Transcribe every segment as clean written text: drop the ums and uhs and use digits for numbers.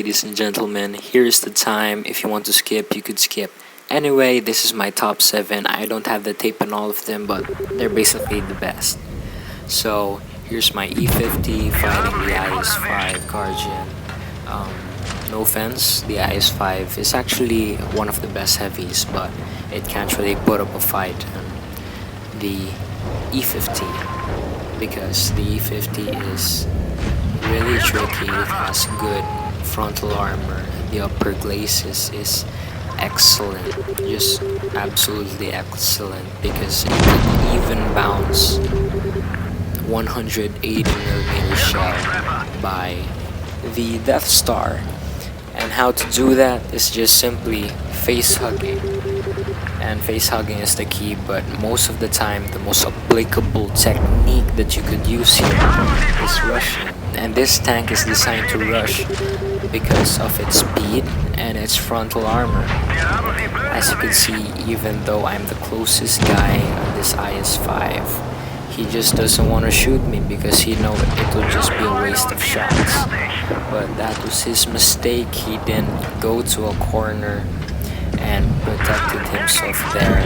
ladies and gentlemen. Here's the time. If you want to skip, you could skip. Anyway, this is my top 7. I don't have the tape on all of them, but they're basically the best. So, here's my E50 fighting the IS-5 Guardian. No offense, the IS-5 is actually one of the best heavies, but it can't really put up a fight on the E50, because the E50 is really tricky. It has good frontal armor. The upper glacis is excellent, just absolutely excellent, because it can even bounce 180mm shell by the Death Star. And how to do that is just simply face hugging. And face hugging is the key, but most of the time the most applicable technique that you could use here is rushing. And this tank is designed to rush because of its speed and its frontal armor. As you can see, even though I'm the closest guy on this IS-5, he just doesn't want to shoot me because he knows it will just be a waste of shots. But that was his mistake. He didn't go to a corner and protected himself there.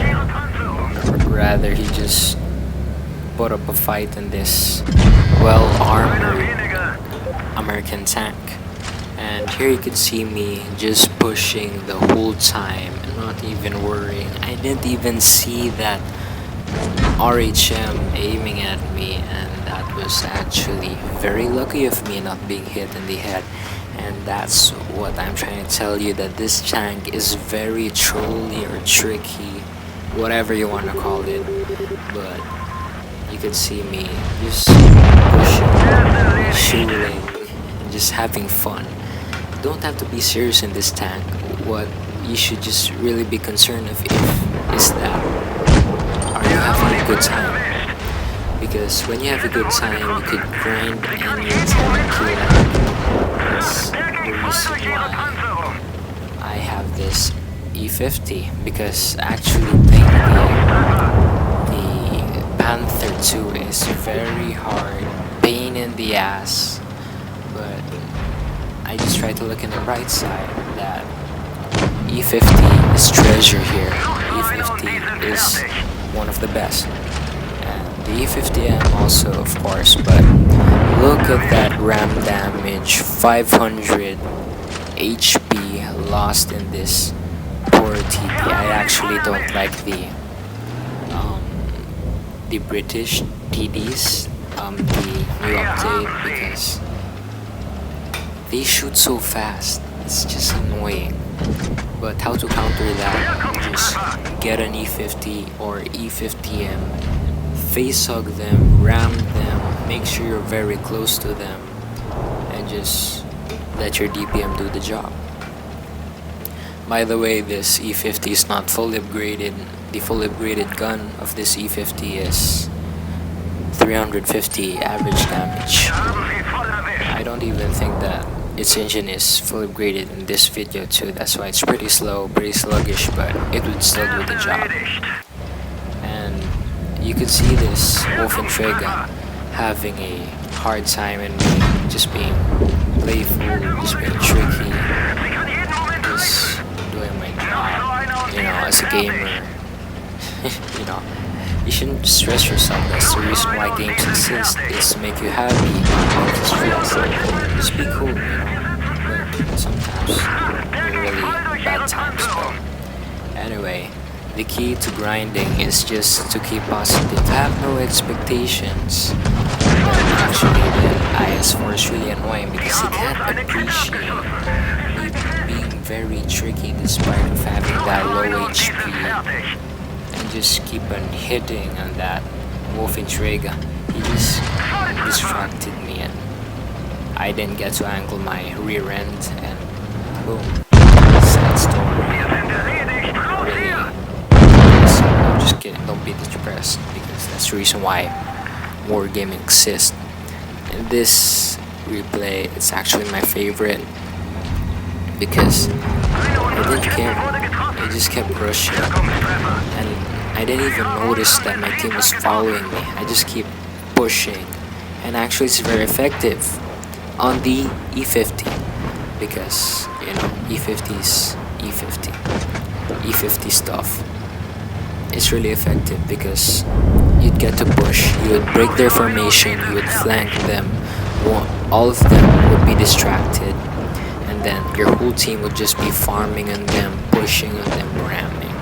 Rather, he just put up a fight in this well-armored American tank. And here you can see me just pushing the whole time, not even worrying. I didn't even see that RHM aiming at me, and that was actually very lucky of me not being hit in the head. And that's what I'm trying to tell you, that this tank is very trolly or tricky, whatever you want to call it. But you can see me just pushing, shooting, and just having fun. Don't have to be serious in this tank. What you should just really be concerned of is that, are you having a good time? Because when you have a good time, you could grind any time kill. That's the reason why I have this E50, because actually thinking the Panther II is very hard, pain in the ass, but I just try to look in the bright side that E50 is treasure here. E50 is one of the best. And the E50M also, of course, but look at that RAM damage, 500 HP lost in this poor TD. I actually don't like the British TDs, the new update, because they shoot so fast. It's just annoying. But how to counter that? Just get an E50 or E50M, face hug them, ram them, make sure you're very close to them, and just let your DPM do the job. By the way, this E50 is not fully upgraded. The fully upgraded gun of this E50 is 350 average damage. I don't even think that its engine is fully upgraded in this video too. That's why it's pretty slow, pretty sluggish, but it would still do the job. And you could see this Wolfentrega having a hard time in me, just being playful, just being tricky, just doing my job, as a gamer. You shouldn't stress yourself. That's the reason why games exist, is to make you happy, not to stress. Just be cool, but sometimes really bad times. But anyway, the key to grinding is just to keep positive, have no expectations. Actually, the IS-4 is really annoying because he can't appreciate me being very tricky despite of having that low HP. And just keep on hitting on that Wolfentrega. He just distracted me, and I didn't get to angle my rear end, and boom, sad story. Really, so I'm just kidding, don't be depressed, because that's the reason why war gaming exists. And this replay, it's actually my favorite, because I didn't care. I just kept rushing, and I didn't even notice that my team was following me. I just keep pushing, and actually it's very effective on the E50. because E50's E50 stuff is really effective because you'd get to push, you would break their formation, you would flank them, all of them would be distracted, and then your whole team would just be farming on them, pushing on them, ramming.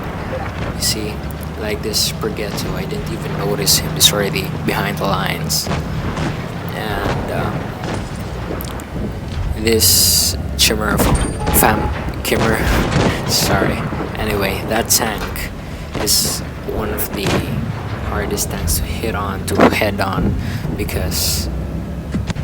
You see, like this Spaghetto, I didn't even notice him, he's already behind the lines. And this Chimera Kimmer, sorry. Anyway, that tank is one of the hardest tanks to head on because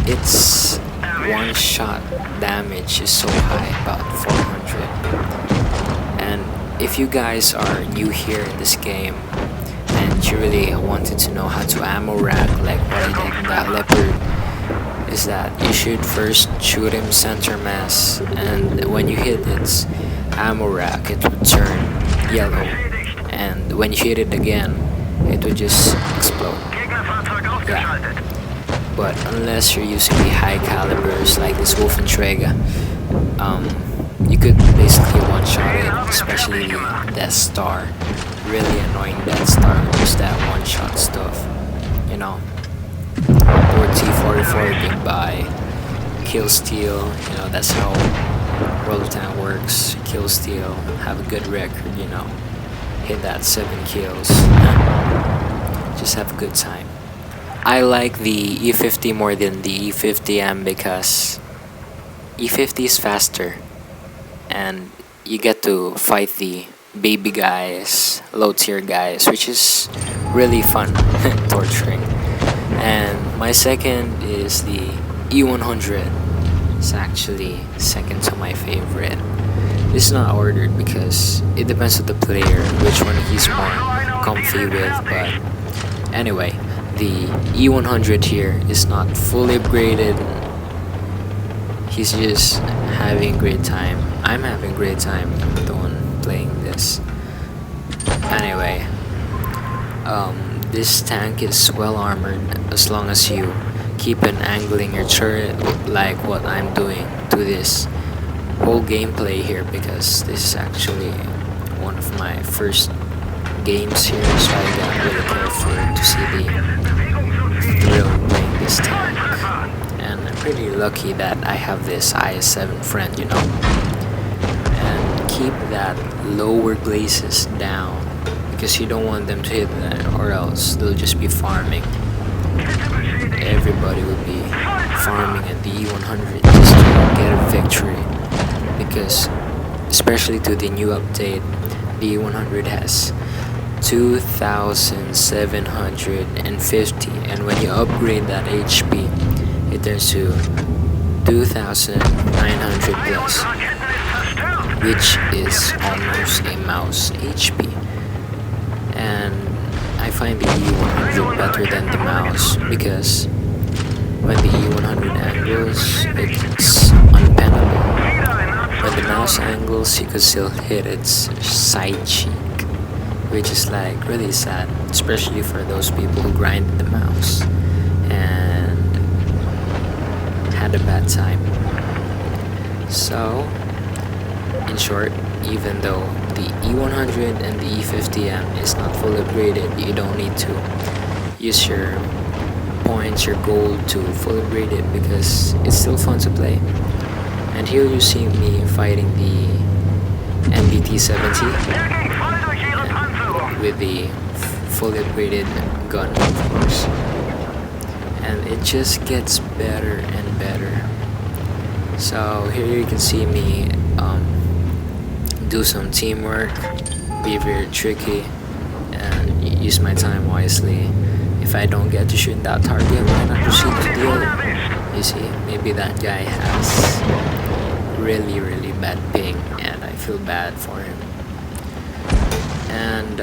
its one-shot damage is so high, about 400. And if you guys are new here in this game and you really wanted to know how to ammo rack like what I did in that Leopard, is that you should first shoot him center mass, and when you hit its ammo rack it would turn yellow, and when you hit it again it would just explode. Yeah. But unless you're using the high calibers like this Wolfenträger, you could basically one-shot it, especially the Death Star. Really annoying Death Star, just that one-shot stuff, or T-44 being by, kill steal, that's how World of Tanks works. Kill steal, have a good record, hit that 7 kills, just have a good time. I like the E50 more than the E50M because E50 is faster and you get to fight the baby guys, low tier guys, which is really fun, torturing. And my second is the E100. It's actually second to my favorite. It's not ordered because it depends on the player which one he's more comfy with, but anyway, the E100 here is not fully upgraded. He's just having a great time. I'm having a great time, the one playing this. Anyway, this tank is well armored as long as you keep on angling your turret like what I'm doing to this whole gameplay here, because this is actually one of my first games here, so I got really careful to see the thrill playing this tank. And I'm pretty lucky that I have this IS-7 friend, and keep that lower glazes down because you don't want them to hit that, or else they'll just be farming. Everybody will be farming at the E100 just to get a victory, because especially to the new update, the E100 has 2,750, and when you upgrade that HP it turns to 2,900 plus, which is almost a mouse HP. And I find the E100 better than the mouse because when the E100 angles, it's unpennable. When the mouse angles, you could still hit its side cheek, which is like really sad, especially for those people who grinded the mouse and had a bad time. So, in short, even though the E100 and the E50M is not fully upgraded, you don't need to use your points, your gold to fully upgrade it because it's still fun to play. And here you see me fighting the MBT-70 with the fully upgraded gun, of course. And it just gets better and better. So here you can see me do some teamwork, be very tricky, and use my time wisely. If I don't get to shoot that target, why not proceed to the other? You see, maybe that guy has really bad ping and I feel bad for him. And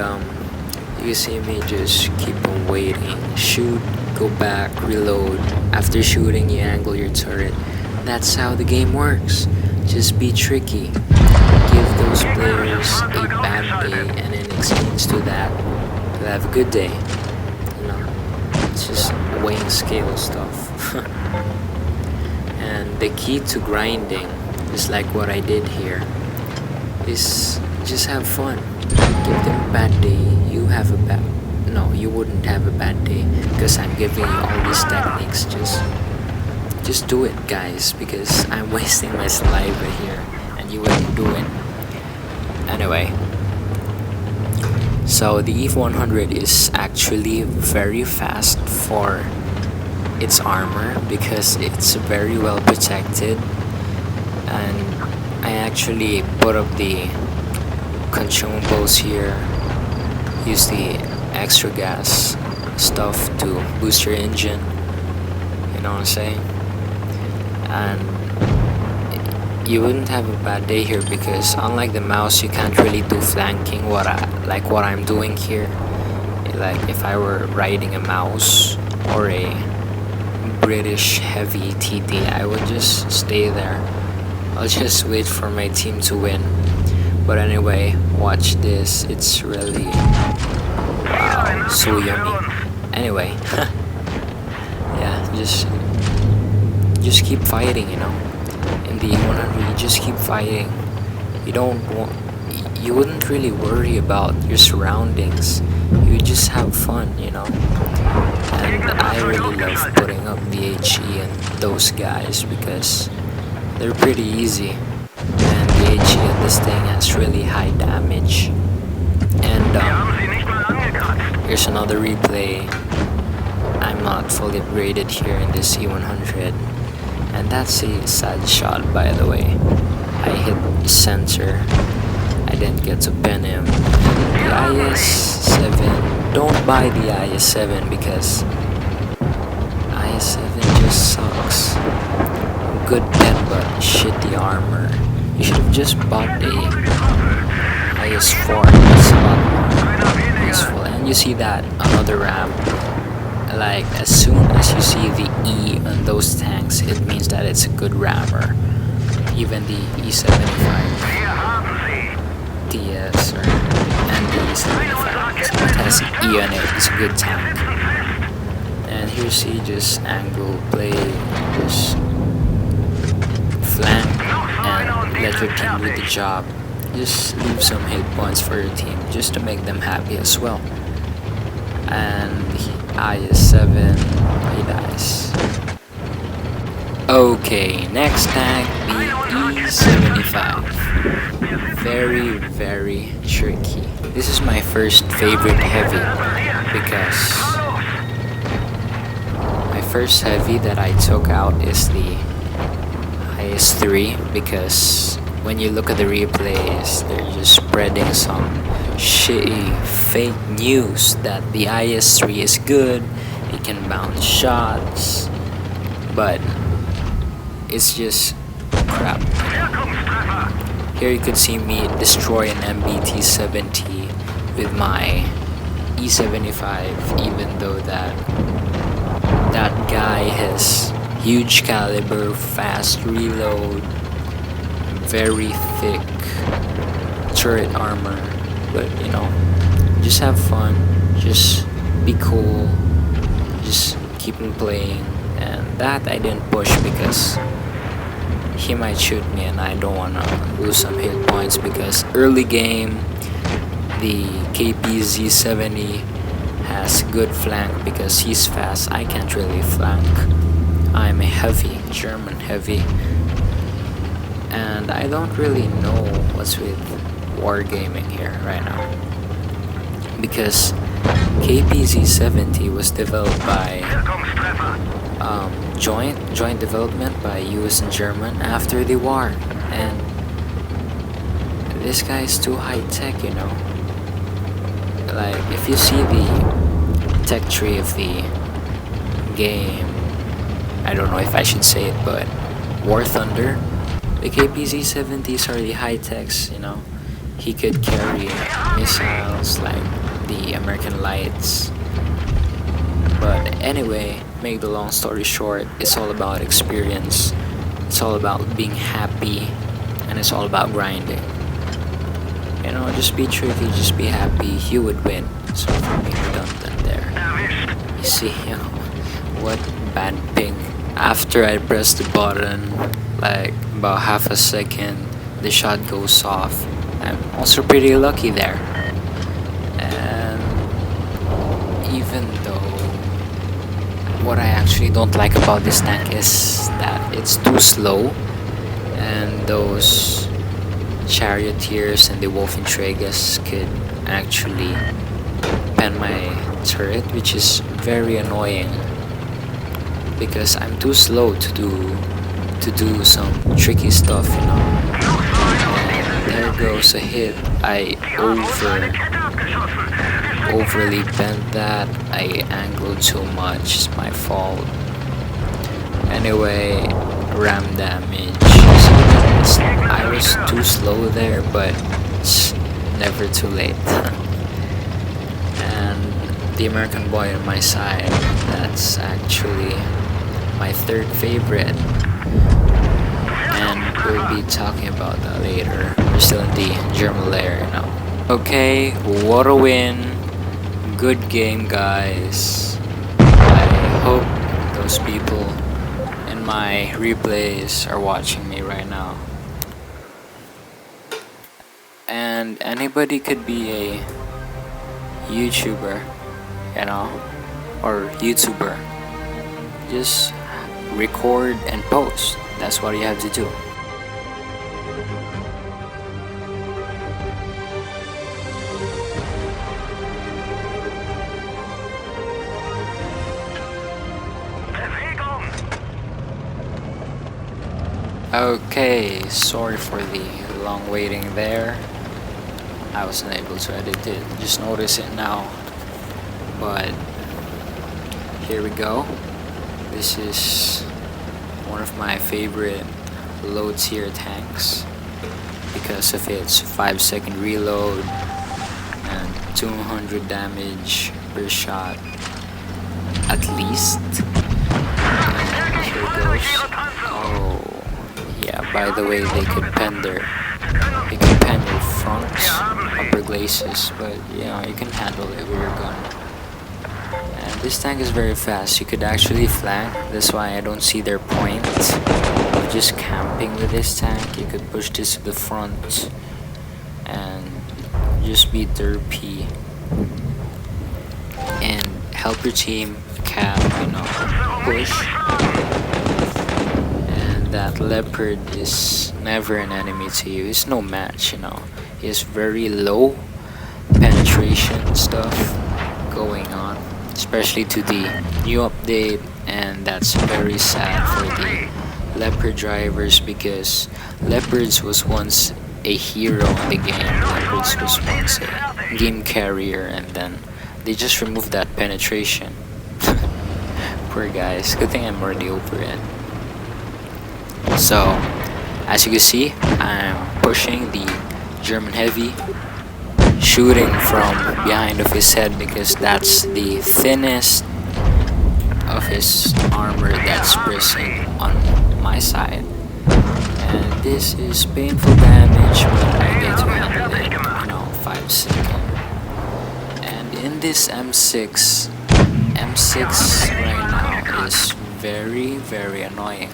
you see me just keep on waiting, shoot, go back, reload. After shooting, you angle your turret. That's how the game works. Just be tricky. Give those players a bad day, and in exchange to that, they'll have a good day. It's just weighing scale stuff. And the key to grinding just like what I did here, is just have fun. Give them a bad day, you have a bad, no, you wouldn't have a bad day because I'm giving you all these techniques. Just do it, guys, because I'm wasting my saliva here and you wouldn't do it. Anyway, so the EVE 100 is actually very fast for its armor because it's very well protected, and I actually put up the consumables here, use the extra gas stuff to boost your engine, you know what I'm saying? And you wouldn't have a bad day here because unlike the mouse, you can't really do flanking what I'm doing here. Like if I were riding a mouse or a British heavy TD, I would just stay there. I'll just wait for my team to win. But anyway, watch this. It's really, wow, so yummy. Anyway, yeah, just keep fighting, you know. In the 100, you just keep fighting. You wouldn't really worry about your surroundings. You just have fun, you know. And I really love putting up the HE and those guys because they're pretty easy. And the HE on this thing has really high damage. And here's another replay. I'm not fully upgraded here in this E100. And that's a sad shot, by the way. I hit center. I didn't get to pin him. The IS-7, don't buy the IS-7 because IS-7 just sucks. Good pen but shitty armor. You should have just bought the IS-4. It's a lot more useful. And you see that another ramp. Like as soon as you see the E on those tanks, it means that it's a good rammer. Even the E75 TS and the E75, it has E on it. It's a good tank. And here you see just angle play, just flank and let your team do the job. Just leave some hit points for your team just to make them happy as well. And IS-7, he dies. Okay, next tank, the E75. Very, very tricky. This is my first favorite heavy because my first heavy that I took out is the IS-3 because when you look at the replays, they're just spreading some shitty fake news that the IS-3 is good, it can bounce shots, but it's just crap. Here you could see me destroy an MBT-70 with my E75, even though that guy has huge caliber, fast reload, very thick turret armor. But you know, just have fun, just be cool, just keep on playing. And that I didn't push because he might shoot me and I don't wanna lose some hit points because early game the KPZ-70 has good flank because he's fast. I can't really flank. I'm a heavy, German heavy, and I don't really know what's with wargaming here right now because KPZ-70 was developed by joint development by US and German after the war, and this guy is too high tech, you know. Like if you see the tech tree of the game, I don't know if I should say it, but War Thunder, the KPZ-70s are the high techs, you know. He could carry missiles like the American Lights. But anyway, make the long story short, it's all about experience, it's all about being happy, and it's all about grinding. You know, just be tricky, just be happy, you would win. So for being redundant there. You see, you know, what bad ping After I press the button, like about half a second, the shot goes off. I'm also pretty lucky there. And even though what I actually don't like about this tank is that it's too slow, and those charioteers and the wolf Entregas could actually pen my turret, which is very annoying because I'm too slow to do some tricky stuff, you know. And there goes a hit. I overly bent that. I angled too much. It's my fault. Anyway, ram damage. I was too slow there, but it's never too late. And the American boy on my side, that's actually my third favorite, and we'll be talking about that later. We're still in the German layer now. Okay, what a win. Good game, guys. I hope those people in my replays are watching me right now. And anybody could be a YouTuber, you know, or YouTuber. Just record and post. That's what you have to do. Okay, sorry for the long waiting there. I wasn't able to edit it, just notice it now. But here we go. This is one of my favorite low tier tanks because of its 5-second reload and 200 damage per shot at least. And here it goes. Oh yeah, by the way, they could pen your fronts, upper glacis, but you know, you can handle it with your gun. And this tank is very fast. You could actually flank. That's why I don't see their point of just camping with this tank. You could push this to the front and just be derpy and help your team cap, you know, push. And that leopard is never an enemy to you. It's no match, you know. It's very low penetration stuff going on, especially to the new update, and that's very sad for the leopard drivers because leopards was once a hero in the game. Leopards was once a game carrier, and then they just removed that penetration. Poor guys. Good thing I'm already over it. So as you can see, I'm pushing the German heavy, shooting from behind of his head because that's the thinnest of his armor that's pressing on my side. And this is painful damage, but I get to handle it, you know, 5 seconds. And in this M6 right now is very, very annoying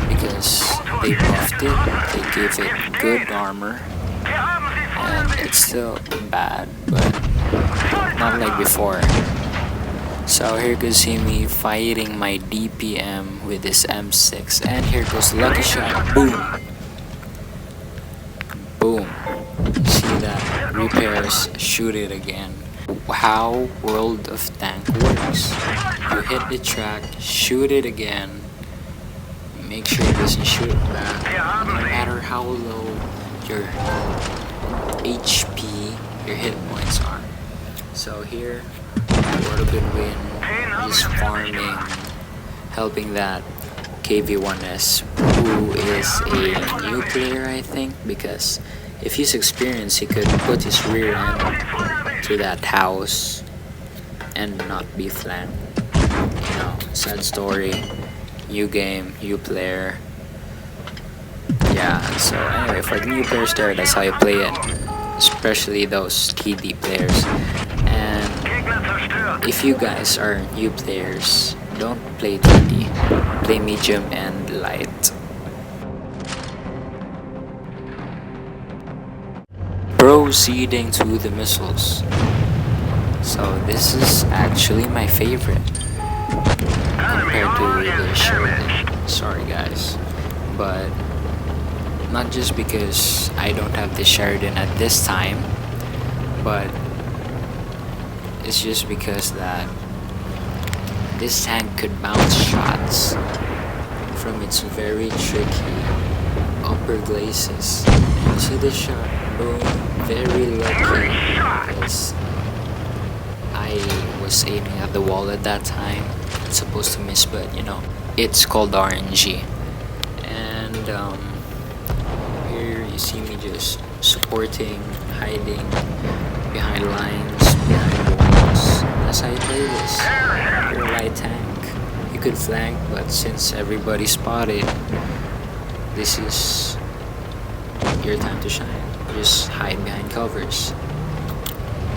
because they buffed it, they gave it good armor, and it's still bad, but not like before. So here you can see me fighting my DPM with this M6, and here goes the lucky shot. Boom! Boom! See that? Repairs, shoot it again. How World of Tank works. You hit the track, shoot it again, make sure it doesn't shoot back, no matter how low your HP, your hit points are. So here, what a good win. Just farming, helping that KV1S, who is a new player, I think, because if he's experienced, he could put his rear end to that house and not be flanked. You know, sad story. New game, new player. Yeah, so anyway, for the new players there, that's how you play it, especially those TD players. And if you guys are new players, don't play TD, play medium and light. Proceeding to the missiles. So this is actually my favorite compared to the Sheridan. Sorry guys, but not just because I don't have the Sheridan at this time, but it's just because that this tank could bounce shots from its very tricky upper glacis. You see this shot? Boom. Very lucky because I was aiming at the wall at that time. It's supposed to miss, but you know, it's called RNG. And here you see me just supporting, hiding behind lines, behind walls. That's how you play this. You're a light tank. You could flank, but since everybody spotted, this is your time to shine. Just hide behind covers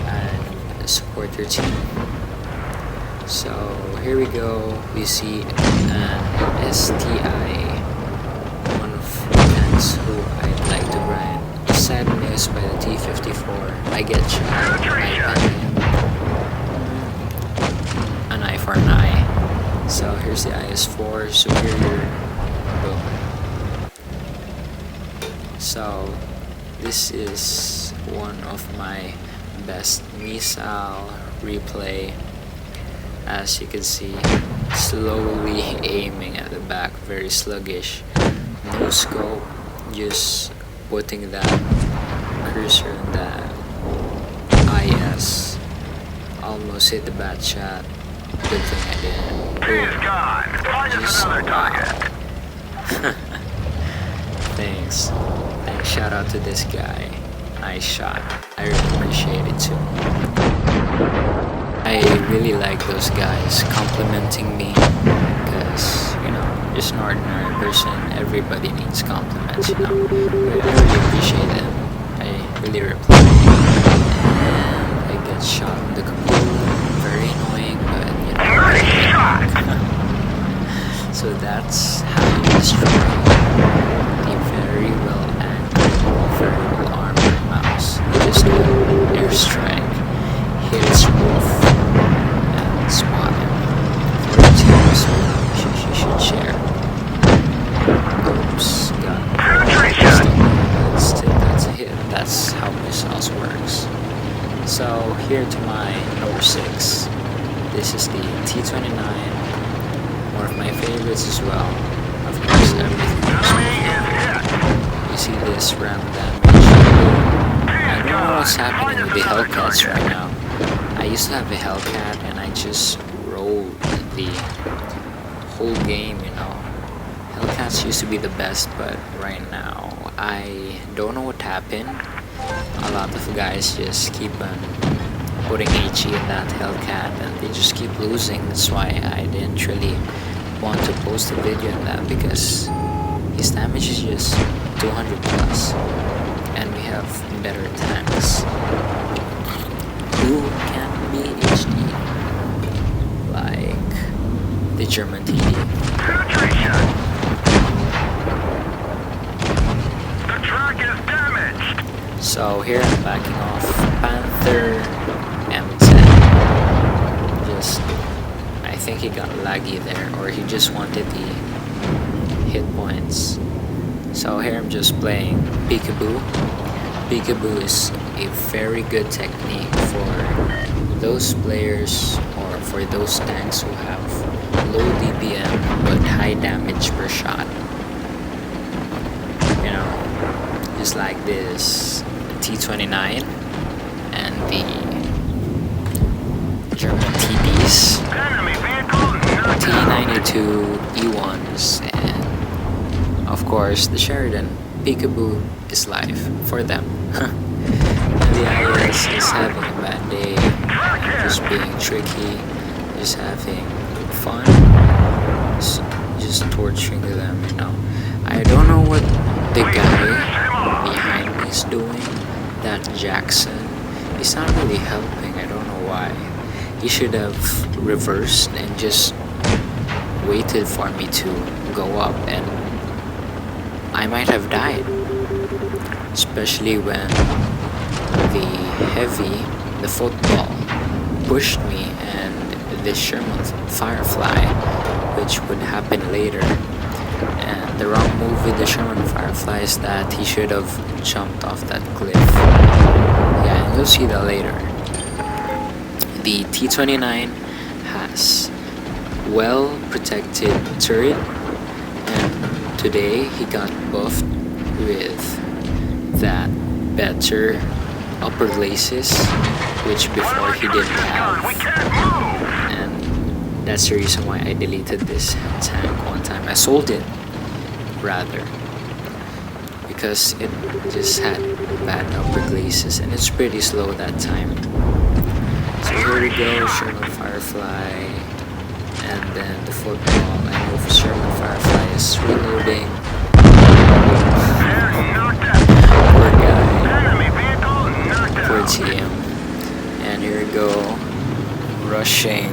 and support your team. So here we go. We see an STI, one of the tanks who I'd like to grind. Sad miss by the T-54. I get shot. I pen him. An eye for an eye. So here's the IS-4 superior. Boom. So this is one of my best missile replay. As you can see, slowly aiming at the back, very sluggish. No scope, just putting that cursor in that IS. Almost hit the bat shot. Good thing I didn't. Just wow. Thanks. Shout out to this guy. Nice shot. I really appreciate it too. I really like those guys complimenting me because, you know, just an ordinary person, everybody needs compliments, you know. But I really appreciate them. I really reply. And I get shot in the computer. Very annoying, but you know. So that's how you destroy the very well anchored, very well armored mouse. You just do an airstrike, hit its roof, and spot him. For the teams, you should share. Oops, got that's a hit. That's how missiles works. So here to my number 6. This is the T-29. One of my favorites as well. Of course, everything is my favorite. You see this ram damage. I don't know what's happening with the Hellcats right now. I used to have a Hellcat and I just rolled the whole game, you know. Hellcats used to be the best, but right now I don't know what happened. A lot of guys just keep on putting HE in that Hellcat and they just keep losing. That's why I didn't really want to post a video on that, because his damage is just 200 plus and we have better tanks who can be HD, like the German TD. The truck is damaged. So here I'm backing off Panther M10. Just, I think he got laggy there, or he just wanted the hit points. So here I'm just playing Peekaboo. Peekaboo is a very good technique for those players or for those tanks who have low DPM but high damage per shot. You know, just like this T-29 and the German TDs, T-92 E1s, and of course the Sheridan. Peekaboo is life for them. And the IS is having a bad day, just being tricky, just having fun, just torturing them, you know. I don't know what the guy behind me is doing, that Jackson. He's not really helping, I don't know why. He should have reversed and just waited for me to go up, and I might have died, especially when the heavy, the football, pushed me, and this Sherman Firefly, which would happen later. And the wrong move with the Sherman Firefly is that he should have jumped off that cliff. Yeah, and you'll see that later. The T-29 has well protected turret, and today he got buffed with that better upper glacis, which before he didn't have, and that's the reason why I deleted this tank one time. I sold it rather, because it just had bad upper glacis and it's pretty slow that time. So here we go, Sherman Firefly, and then the football. I know for Sherman Firefly is reloading. Poor guy. Poor TM. And here we go, rushing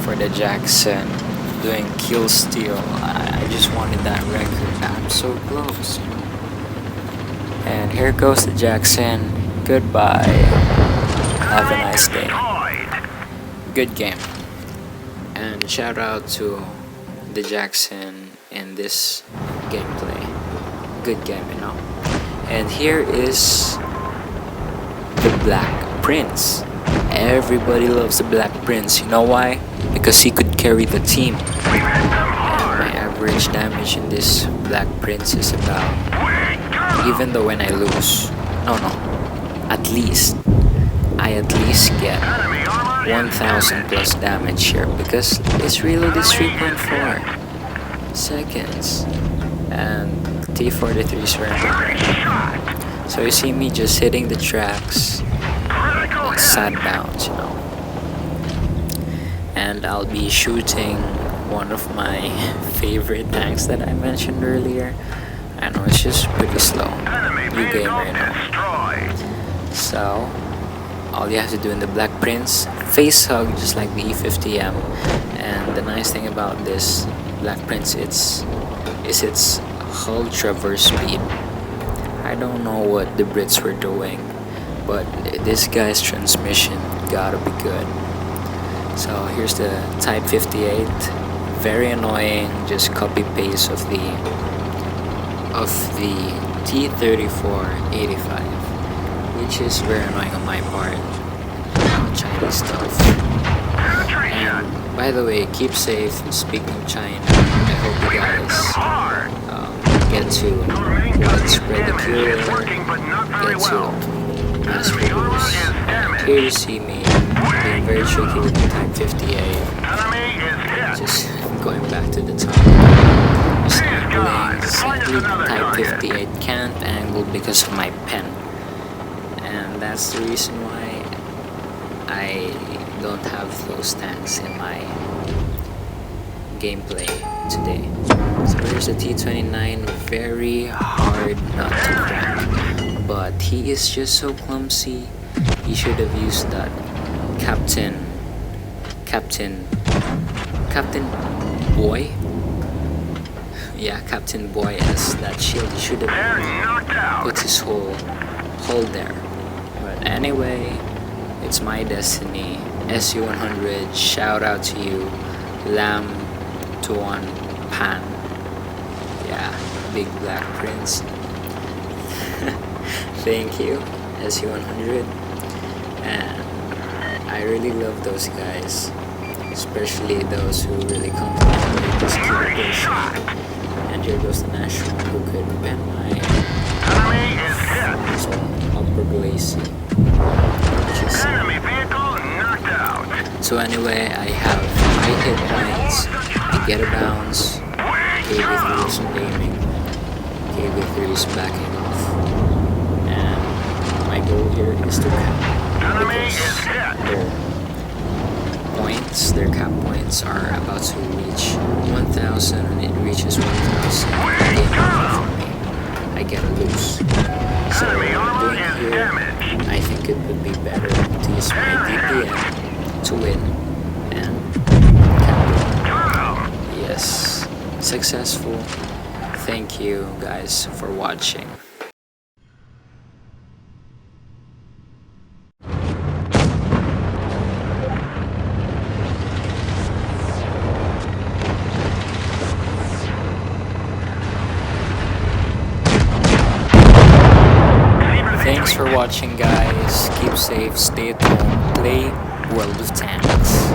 for the Jackson, doing kill steal. I just wanted that record. I'm so close. And here goes the Jackson. Goodbye. Have a nice day. Good game. And shout out to the Jackson in this gameplay. Good game, you know. And here is the Black Prince. Everybody loves the Black Prince. You know why? Because he could carry the team. And my average damage in this Black Prince is about, even though when I lose, I at least get 1000 plus damage here, because its reload is 3.4 seconds and T-43 is right. So you see me just hitting the tracks and sad bounce, you know. And I'll be shooting one of my favorite tanks that I mentioned earlier. I know it's just pretty slow. New game right now. So all you have to do in the Black Prince, face hug just like the E50M. And the nice thing about this Black Prince is its hull traverse speed. I don't know what the Brits were doing, but this guy's transmission gotta be good. So here's the Type 58, very annoying, just copy paste of the T-34-85, which is very annoying on my part. Chinese stuff. And by the way, keep safe. Speaking of China, I hope you guys get to widespread the cure, get to mass produce. Here you see me being very tricky with the Type 58. Just going back to the top. Just angling. Simply Type 58 can't angle because of my pen. And that's the reason why I don't have those tanks in my gameplay today. So here's the T-29, very hard not to crack, but he is just so clumsy. He should have used that Captain Boy. Yeah, Captain Boy as that shield. He should have put his whole hull there. But anyway, it's my destiny. SU-100, shout out to you. Lamb to one Pan. Yeah, big Black Prince. Thank you, SU-100. And I really love those guys, especially those who really contemplate this capability. And here goes the National, who could bend my upper glacis. So anyway, I have high hit points, I get a bounce, KB3 is aiming, KB3 is backing off, and my goal here is to cap, because their cap points are about to reach 1000, and it reaches 1000, I get a loose. So doing here, I think it would be better to use my DPM to win and cap. yes, successful. Thank you guys for watching. Thanks for watching guys. Keep safe, stay at home, play World of Tanks.